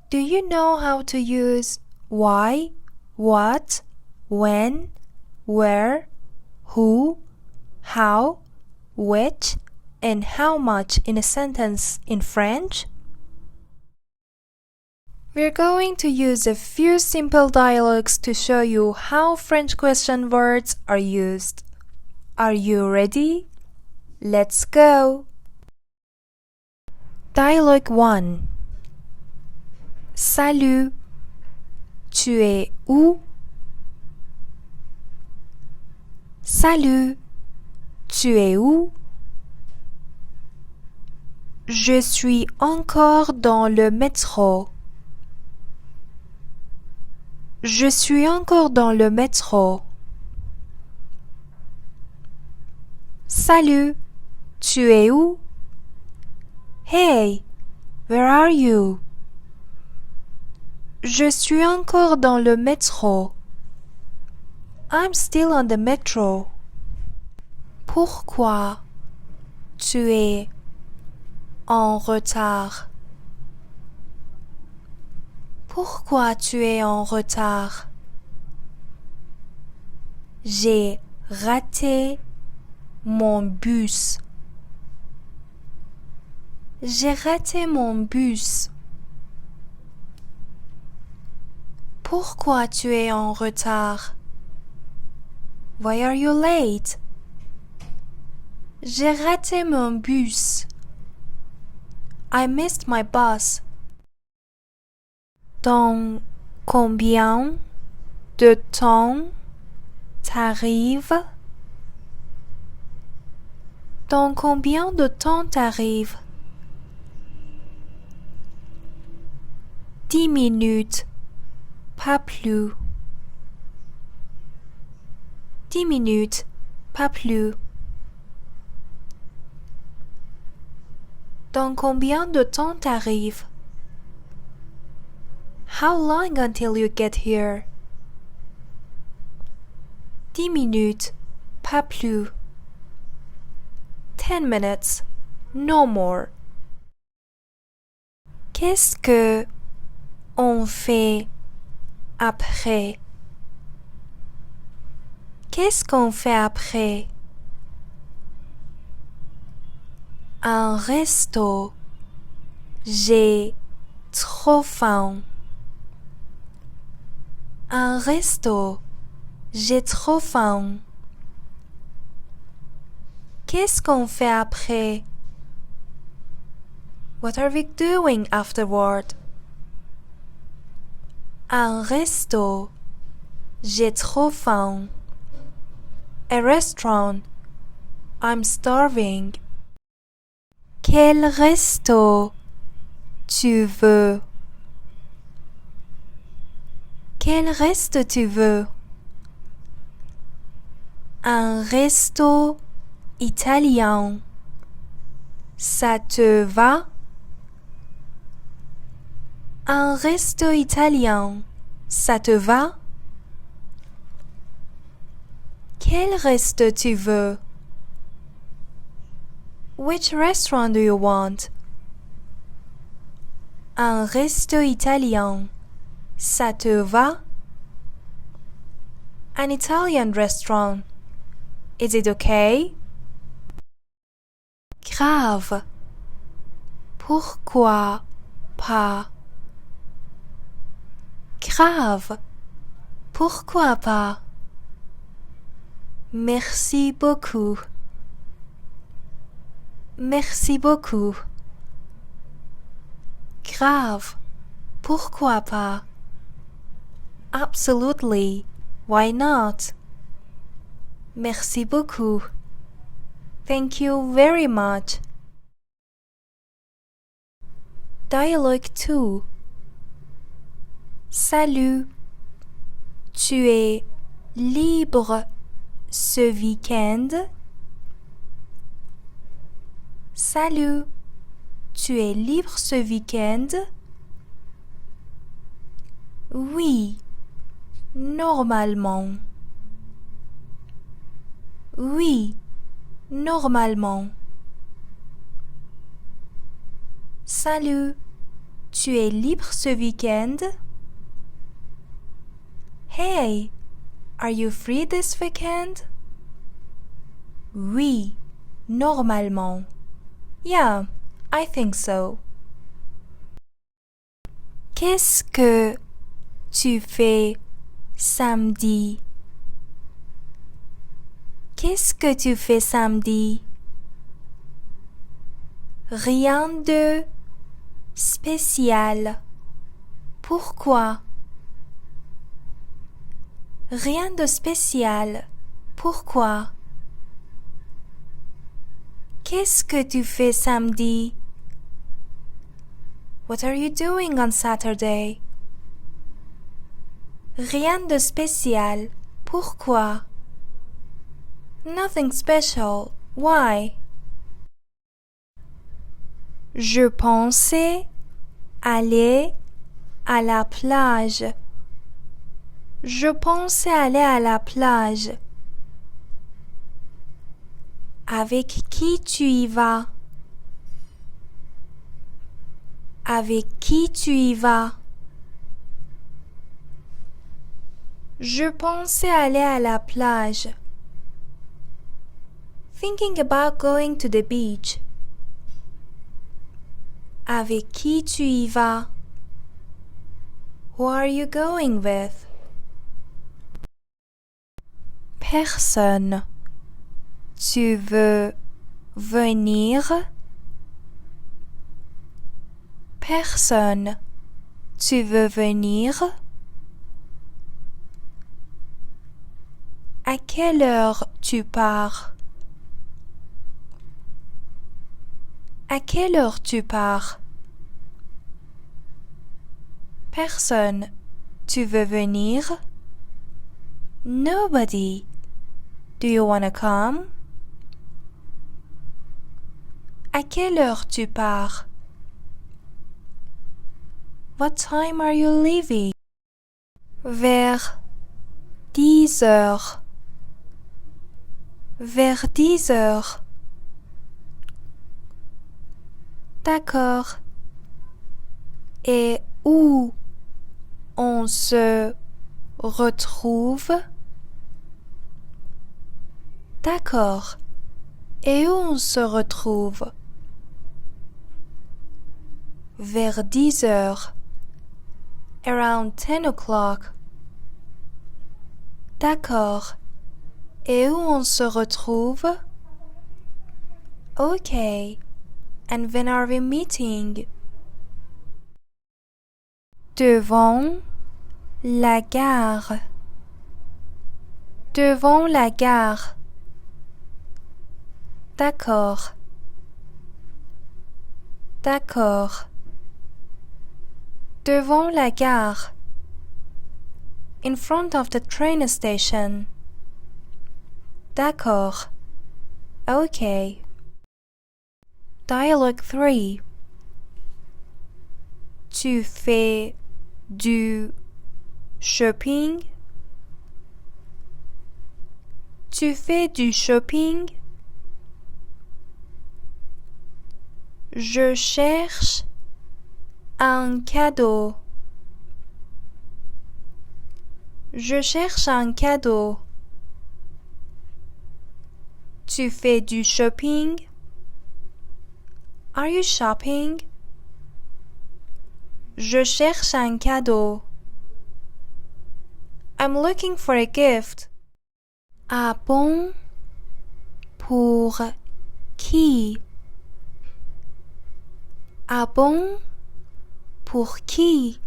Do you know how to use why, what, when, where, who, how, which, and how much in a sentence in French? We're going to use a few simple dialogues to show you how French question words are used. Are you ready? Let's go! Dialogue 1. Salut, tu es où? Salut, tu es où? Je suis encore dans le métro. Je suis encore dans le métro. Salut, tu es où? Hey, where are you? Je suis encore dans le métro. I'm still on the metro. Pourquoi tu es en retard? Pourquoi tu es en retard? J'ai raté mon bus. J'ai raté mon bus. Pourquoi tu es en retard? Why are you late? J'ai raté mon bus. I missed my bus. Dans combien de temps t'arrives? Dans combien de temps t'arrives? 10 minutes, pas plus. 10 minutes, pas plus. Dans combien de temps t'arrives? How long until you get here? 10 minutes, pas plus. 10 minutes, no more. Qu'est-ce que on fait après? Qu'est-ce qu'on fait après? Un resto. J'ai trop faim. Un resto. J'ai trop faim. Qu'est-ce qu'on fait après? What are we doing afterward? Un resto. J'ai trop faim. A restaurant. I'm starving. Quel resto tu veux? Quel resto tu veux? Un resto italien. Ça te va? Un resto italien. Ça te va? Quel resto tu veux? Which restaurant do you want? Un resto italien. Ça te va? An Italian restaurant. Is it okay? Grave. Pourquoi pas? Grave. Pourquoi pas? Merci beaucoup. Merci beaucoup. Grave. Pourquoi pas? Absolutely. Why not? Merci beaucoup. Thank you very much. Dialogue 2. Salut. Tu es libre ce week-end? Salut. Tu es libre ce week-end? Oui. Normalement. Oui. Normalement. Salut. tu es libre ce week-end? Hey, are you free this weekend? Oui, normalement. Yeah, I think so. Qu'est-ce que tu fais samedi? Qu'est-ce que tu fais samedi? Rien de spécial. Pourquoi? Rien de spécial. Pourquoi? Qu'est-ce que tu fais samedi? What are you doing on Saturday? Rien de spécial. Pourquoi? Nothing special. Why? Je pensais aller à la plage. Je pensais aller à la plage. Avec qui tu y vas? Avec qui tu y vas? Je pensais aller à la plage. Thinking about going to the beach. Avec qui tu y vas? Who are you going with? Personne. Tu veux venir? Personne. Tu veux venir? À quelle heure tu pars? À quelle heure tu pars? Personne. Tu veux venir? Nobody. Do you want to come? À quelle heure tu pars? What time are you leaving? Vers 10 heures. Vers 10 heures. D'accord. Et où on se retrouve? D'accord. Et où on se retrouve? Vers 10 heures. Around 10 o'clock. D'accord. Et où on se retrouve? Okay. And when are we meeting? Devant la gare. Devant la gare. D'accord. D'accord. Devant la gare. In front of the train station. D'accord. Okay. Dialogue 3. Tu fais du shopping? Tu fais du shopping? Je cherche un cadeau. Je cherche un cadeau. Tu fais du shopping? Are you shopping? Je cherche un cadeau. I'm looking for a gift. Ah bon? Pour qui? Ah bon? Pour qui?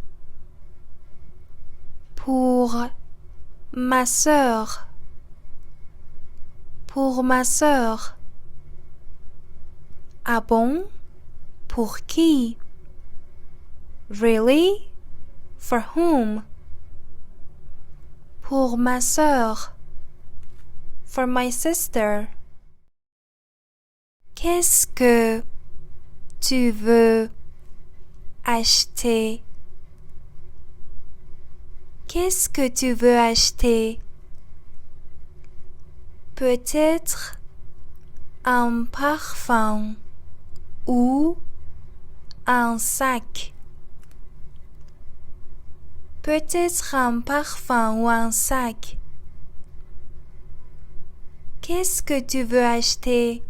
Pour ma sœur. Pour ma sœur. Ah bon? Pour qui? Really? For whom? Pour ma sœur. For my sister. Qu'est-ce que tu veux acheter? Qu'est-ce que tu veux acheter? Peut-être un parfum ou un sac. Peut-être un parfum ou un sac. Qu'est-ce que tu veux acheter?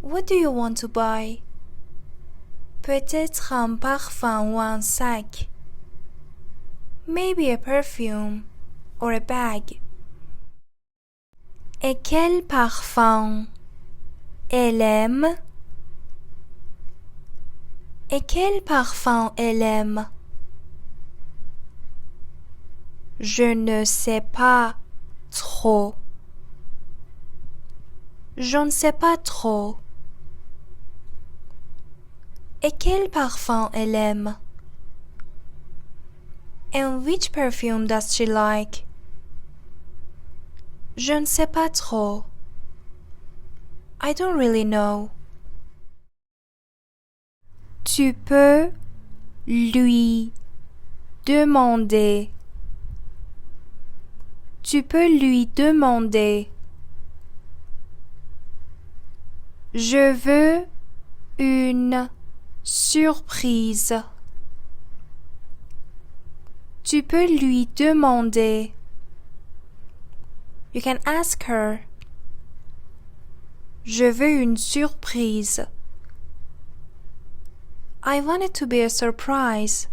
What do you want to buy? Peut-être un parfum ou un sac. Maybe a perfume or a bag. Et quel parfum elle aime? Et quel parfum elle aime? Je ne sais pas trop. Je ne sais pas trop. Et quel parfum elle aime? And which perfume does she like? Je ne sais pas trop. I don't really know. Tu peux lui demander. Tu peux lui demander. Je veux une surprise. Tu peux lui demander. You can ask her. Je veux une surprise. I want it to be a surprise.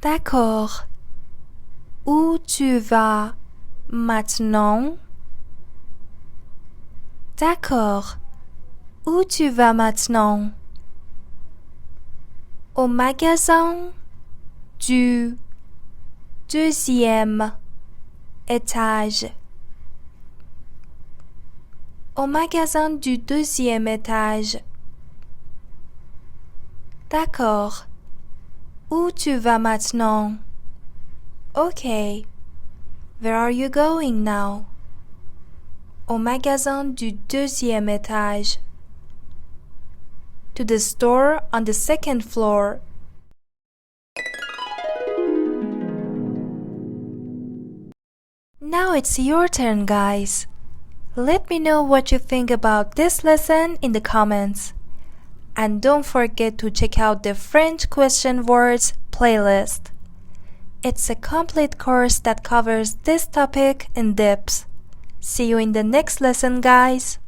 D'accord. Où tu vas maintenant? D'accord. Où tu vas maintenant? Au magasin du deuxième étage. Au magasin du deuxième étage. D'accord. Où tu vas maintenant? Okay. Where are you going now? Au magasin du deuxième étage. To the store on the second floor. Now it's your turn, guys. Let me know what you think about this lesson in the comments. And don't forget to check out the French question words playlist. It's a complete course that covers this topic in depth. See you in the next lesson, guys.